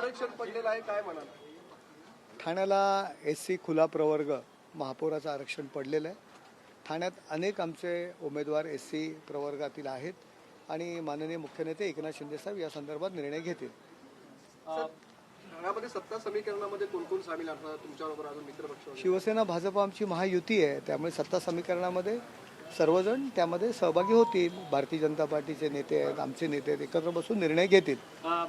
आरक्षण पडलेलं आहे, काय म्हणाल? ठाण्याला SC खुला प्रवर्ग महापौराचं आरक्षण पडलेलं आहे. ठाण्यात अनेक आमचे उमेदवार SC प्रवर्गातील आहेत आणि माननीय मुख्य नेते एकनाथ शिंदे साहेब या संदर्भात निर्णय घेतील. ठाण्यामध्ये सत्ता समीकरणामध्ये कोण कोण सामील असणार तुमच्याबरोबर? अजून मित्रपक्ष शिवसेना भाजप आमची महायुती आहे, त्यामुळे सत्ता समीकरणामध्ये सर्वजण त्यामध्ये सहभागी होतील. भारतीय जनता पार्टीचे नेते आहेत, आमचे नेते आहेत, एकत्र बसून निर्णय घेतील.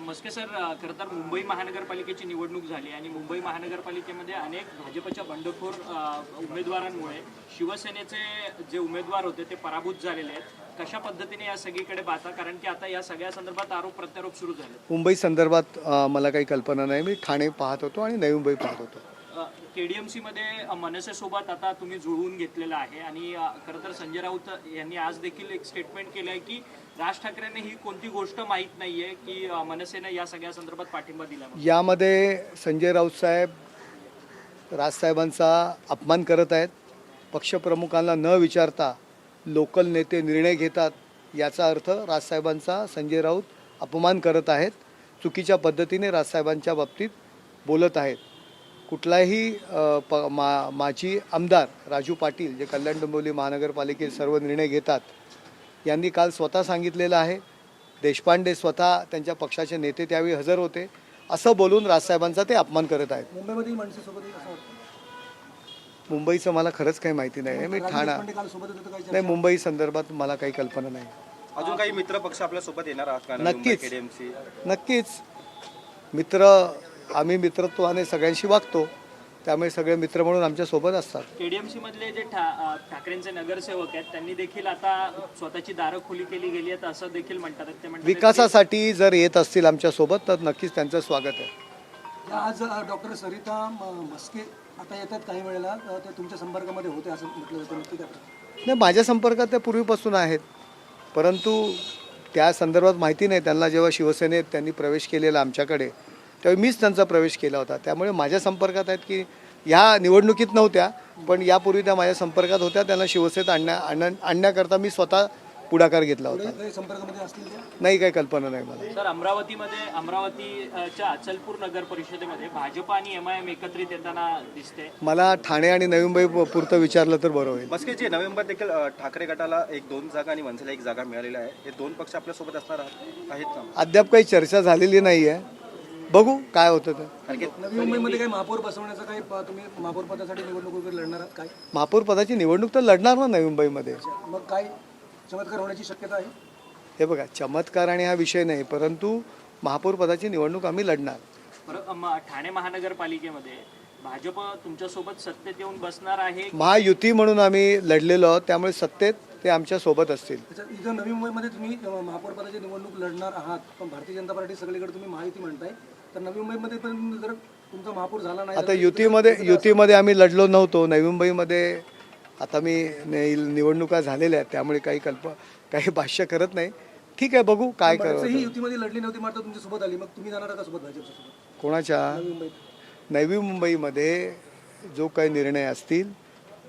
मस्के सर, खरं तर मुंबई महानगरपालिकेची निवडणूक झाली आणि मुंबई महानगरपालिकेमध्ये अनेक भाजपच्या बंडखोर उमेदवारांमुळे शिवसेनेचे जे उमेदवार होते ते पराभूत झालेले आहेत. कशा पद्धतीने या सगळीकडे पाहता, कारण की आता या सगळ्या संदर्भात आरोप प्रत्यारोप सुरू झाले? मुंबई संदर्भात मला काही कल्पना नाही. मी ठाणे पाहत होतो आणि नवी मुंबई पाहत होतो. KDMC मध्ये मनसेसोबत आता तुम्ही जुळवून घेतलेलं आहे आणि खरं तर संजय राऊत यांनी आज देखील एक स्टेटमेंट केलं आहे की राज ठाकरेंना ही कोणती गोष्ट माहीत नाहीये की मनसेनं या सगळ्या संदर्भात पाठिंबा दिला. यामध्ये संजय राऊत साहेब राजसाहेबांचा अपमान करत आहेत. पक्षप्रमुखांना न विचारता लोकल नेते निर्णय घेतात, याचा अर्थ राजसाहेबांचा संजय राऊत अपमान करत आहेत. चुकीच्या पद्धतीने राजसाहेबांच्या बाबतीत बोलत आहेत. कुठलाही माजी आमदार राजू पाटील जे कल्याण डोंबिवली महानगरपालिकेत सर्व निर्णय घेतात, यांनी काल स्वतः सांगितलेलं आहे. देशपांडे स्वतः त्यांच्या पक्षाचे नेते त्यावेळी हजर होते. असं बोलून राजसाहेबांचा ते अपमान करत आहेत. मुंबईमधील मनसेसोबत असं वाटतं? मुंबईचं मला खरंच काही माहिती नाही. मी ठाणा नाही, मुंबई संदर्भात मला काही कल्पना नाही. अजून काही मित्र पक्ष आपल्या सोबत येणार आहात का? नक्कीच KDMC नक्कीच. आम्ही मित्रत्वाने सगळ्यांशी वागतो, त्यामुळे सगळे मित्र म्हणून आमच्या सोबत असतात. KDMC मधले जे ठाकरेंचे नगरसेवक आहेत त्यांनी देखील आता स्वतःची दारं खुली केली गेली आहेत असं देखील म्हणतात. ते म्हणतात विकासासाठी जर येत असतील आमच्या सोबत तर नक्कीच त्यांचं स्वागत आहे. आज डॉक्टर सरिता मस्के आता येतात, काही वेळेला ते तुमच्या संपर्कामध्ये होते असं म्हटलं जातं, नक्की काय? नाही, माझ्या संपर्कात ते पूर्वीपासून आहेत, परंतु त्या संदर्भात माहिती नाही. त्यांना जेव्हा शिवसेनेत त्यांनी प्रवेश केलेला आमच्याकडे, त्यावेळी मीच त्यांचा प्रवेश केला होता. त्यामुळे माझ्या संपर्कात आहेत की ह्या निवडणुकीत नव्हत्या, पण यापूर्वी त्या माझ्या संपर्कात होत्या. त्यांना शिवसेनेत आणण्याकरता मी स्वतः पुढाकार घेतला होता. संपर्कामध्ये असतील नाही, काही कल्पना नाही मला. सर, अमरावतीच्या अचलपूर नगर परिषदेमध्ये भाजप आणि MIM एकत्रित येताना दिसते. मला ठाणे आणि नवी मुंबई पुरतं विचारलं तर बरं होईल. मस्केजी, नवी मुंबईत देखील ठाकरे गटाला 1-2 जागा आणि मनसेला 1 जागा मिळालेल्या आहे. हे दोन पक्ष आपल्या सोबत असणार आहेत का? अद्याप काही चर्चा झालेली नाही आहे. बघू काय होतं ते. नवी मुंबईमध्ये काही महापौर बसवण्याचं काही तुम्ही महापौर पदासाठी निवडणूक वगैरे लढणार आहात काय? महापौर पदाची निवडणूक तर लढणार ना नवी मुंबईमध्ये. मग काय चमत्कार होण्याची शक्यता आहे? हे बघा, चमत्कार आणि हा विषय नाही, परंतु महापौर पदाची निवडणूक आम्ही लढणार. ठाणे महानगरपालिकेमध्ये भाजप तुमच्यासोबत सत्तेत येऊन बसणार आहे. महायुती म्हणून आम्ही लढलेलो आहोत, त्यामुळे सत्तेत ते आमच्या सोबत असतील. इथं नवी मुंबईमध्ये तुम्ही महापौर पदाची निवडणूक लढणार आहात, पण भारतीय जनता पार्टी सगळीकडे तुम्ही महायुती म्हणताय, तर नवी मुंबईमध्ये पण जर तुमचा महापौर झाला नाही, आता युतीमध्ये आम्ही लढलो नव्हतो. नवी मुंबईमध्ये आता मी निवडणुका झालेल्या आहेत, त्यामुळे काही भाष्य करत नाही. ठीक आहे, बघू काय करत. ही युतीमध्ये लढली नव्हती, मात्र तुमच्या सोबत आली, मग तुम्ही जाणार का सोबत भाजपच्या? कोणाच्या? नवी मुंबईमध्ये जो काही निर्णय असतील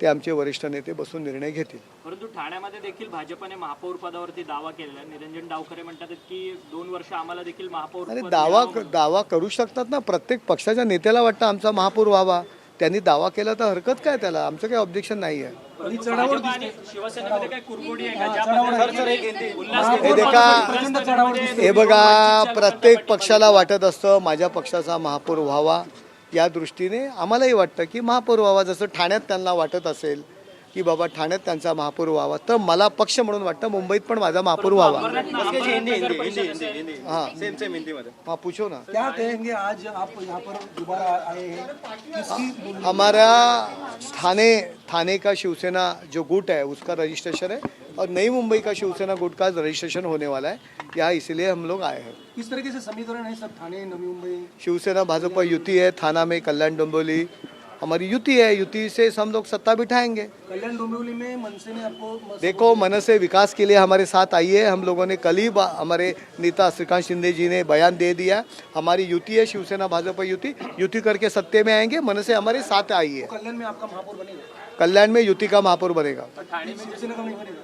ते आमचे वरिष्ठ नेते बसून निर्णय घेतील. परंतु ठाण्यामध्ये देखील भाजपने महापौर पदावरती दावा केलेला आहे. निरंजन डावखरे म्हणतात की 2 वर्ष आम्हाला देखील महापौर. अरे, दावा करू शकतात ना. प्रत्येक पक्षाच्या नेत्याला वाटतं आमचा महापौर व्हावा, त्यांनी दावा केला तर हरकत काय, त्याला आमचं काही ऑब्जेक्शन नाही आहे. हे बघा, प्रत्येक पक्षाला वाटत असतं माझ्या पक्षाचा महापौर व्हावा. या दृष्टीने आम्हालाही वाटतं की महापौर व्हावा. जसं ठाण्यात त्यांना वाटत असेल की बाबा ठाण्यात त्यांचा महापौर व्हावा, तर मला पक्ष म्हणून वाटतं मुंबईत पण माझा महापौर व्हावा. हाँ, पूछो ना. क्या कहेंगे आज आप यहाँ पर दोबारा आए हैं, किसकी? हमारा थाने का शिवसेना जो गुट है उसका रजिस्ट्रेशन है, और नई मुंबई का शिवसेना गुट का रजिस्ट्रेशन होने वाला है यहाँ, इसलिए हम लोग आए हैं. किस तरीके से समीकरण है सब? ठाणे, नवी मुंबई, शिवसेना भाजपा युति है. थाना में कल्याण डोंबिवली हमारी युति है. युति से हम लोग सत्ता बिठाएंगे. कल्याण डोंबिवली में मनसे ने आपको देखो, मनसे विकास के लिए हमारे साथ आई है. हम लोगों ने कल ही हमारे नेता श्रीकांत शिंदे जी ने बयान दे दिया. हमारी युति है, शिवसेना भाजपा युति करके सत्ते में आएंगे. मनसे हमारे साथ आई है. कल्याण में आपका महापौर बनेगा? कल्याण में युति का महापौर बनेगा. ठाणे में शिवसेना का नहीं बनेगा?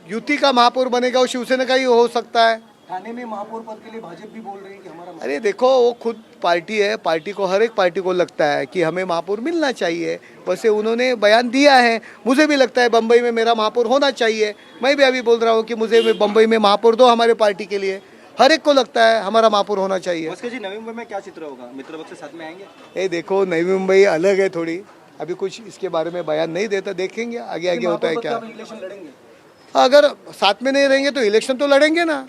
युति का महापौर बनेगा और शिवसेना का ही हो सकता है. थाने में महापौर पद के लिए भाजपा भी बोल रही है कि हमारा अरे देखो, वो खुद पार्टी है, पार्टी को, हर एक पार्टी को लगता है कि हमें महापौर मिलना चाहिए, वैसे उन्होंने बयान दिया है। मुझे भी लगता है बम्बई में मेरा महापौर होना चाहिए। मैं भी अभी बोल रहा हूँ कि मुझे बम्बई में महापौर दो हमारे पार्टी के लिए। हर एक को लगता है हमारा महापौर होना चाहिए। भास्कर जी, नवी मुंबई में क्या चित्र होगा? मित्र पक्ष साथ में आएंगे? ये देखो, नई मुंबई अलग है थोड़ी, अभी कुछ इसके बारे में बयान नहीं देता, देखेंगे आगे आगे होता है क्या। इलेक्शन लड़ेंगे अगर साथ में नहीं रहेंगे तो इलेक्शन तो लड़ेंगे ना।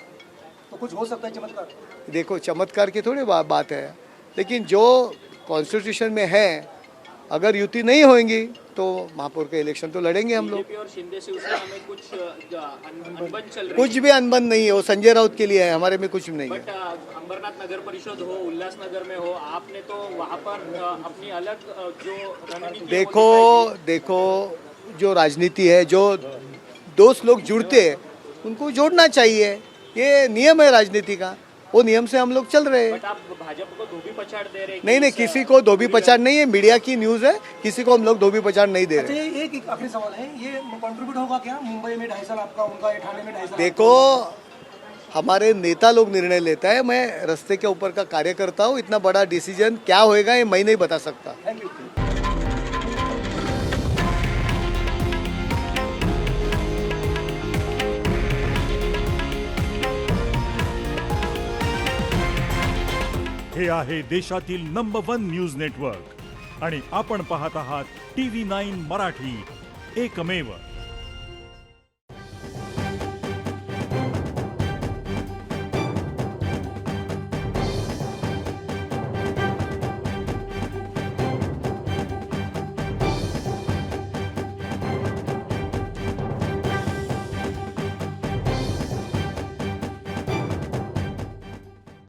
तो कुछ हो सकता है चमत्कार। देखो, चमत्कार की थोड़ी बात है, लेकिन जो कॉन्स्टिट्यूशन में है, अगर युति नहीं होंगी तो महापौर का इलेक्शन तो लड़ेंगे हम लोग। बीजेपी और शिंदे शिवसेना में कुछ अनबन चल रही कुछ भी अनबन नहीं है, वो संजय राउत के लिए है, हमारे में कुछ नहीं है। बट अंबरनाथ नगर परिषद हो, उल्लासनगर में हो, आपने तो वहाँ पर अपनी अलग जो रणनीति है वो देखो देखो, जो राजनीति है, जो दोस्त लोग जुड़ते हैं उनको जोड़ना चाहिए, ये नियम है राजनीति का, वो नियम से हम लोग चल रहे हैं। बट आप भाजपा को धोबी पछाड़ दे रहे हैं। नहीं, किसी को धोबी पछाड़ नहीं है, मीडिया की न्यूज़ है, किसी को हम लोग धोबी पछाड़ नहीं दे अच्छा, रहे। ये एक आखिरी सवाल है, ये कंट्रीब्यूट होगा क्या मुंबई में 2.5 साल आपका, उनका ठाणे में 2.5 साल? देखो, हमारे नेता लोग निर्णय लेता है, मैं रास्ते के ऊपर का कार्यकर्ता हूँ, इतना बड़ा डिसीजन क्या होएगा ये मैं नहीं बता सकता। Thank you. हे आहे देशातील नंबर 1 न्यूज नेटवर्क आणि आपण पाहत आहात TV9 मराठी, एकमेव.